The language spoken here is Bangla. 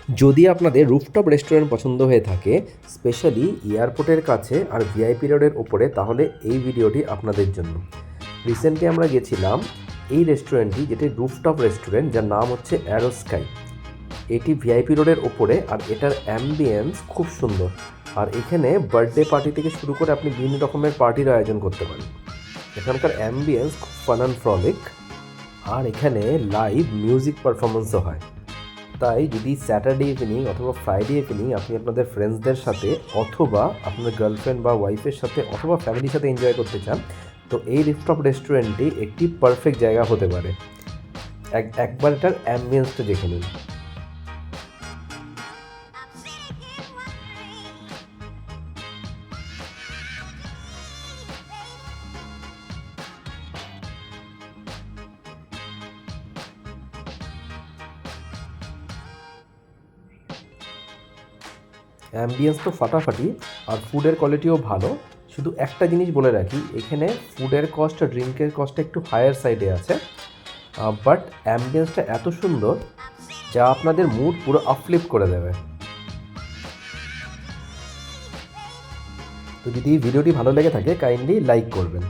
যদি আপনাদের রুফটপ রেস্টুরেন্ট পছন্দ হয়ে থাকে, স্পেশালি এয়ারপোর্টের কাছে আর ভিআইপি রোডের ওপরে, তাহলে এই ভিডিওটি আপনাদের জন্য। রিসেন্টলি আমরা গেছিলাম এই রেস্টুরেন্টটি, যেটি রুফটপ রেস্টুরেন্ট, যার নাম হচ্ছে অ্যারো স্কাই। এটি ভিআইপি রোডের ওপরে, আর এটার অ্যাম্বিয়েন্স খুব সুন্দর। আর এখানে বার্থডে পার্টি থেকে শুরু করে আপনি বিভিন্ন রকমের পার্টির আয়োজন করতে পারেন। এখানকার অ্যাম্বিয়েন্স খুব ফান অ্যান্ড ফ্রলিক, আর এখানে লাইভ মিউজিক পারফরমেন্সও হয়। তাই যদি স্যাটারডে ইভিনিং অথবা ফ্রাইডে ইভিনিং আপনি আপনাদের ফ্রেন্ডসদের সাথে অথবা আপনার গার্লফ্রেন্ড বা ওয়াইফের সাথে অথবা ফ্যামিলির সাথে এনজয় করতে চান, তো এই রুফটপ রেস্টুরেন্টটি একটি পারফেক্ট জায়গা হতে পারে। একবার এটার অ্যাম্বিয়েন্সটা দেখে নিন। অ্যাম্বিয়েন্স তো ফাটাফাটি, আর ফুডের কোয়ালিটিও ভালো। শুধু একটা জিনিস বলে রাখি, এখানে ফুডের কস্ট আর ড্রিঙ্কের কস্টটা একটু হায়ার সাইডে আছে, বাট অ্যাম্বিয়েন্সটা এত সুন্দর যা আপনাদের মুড পুরো আপলিফ্ট করে দেবে। তো যদি ভিডিওটি ভালো লেগে থাকে, কাইন্ডলি লাইক করবেন।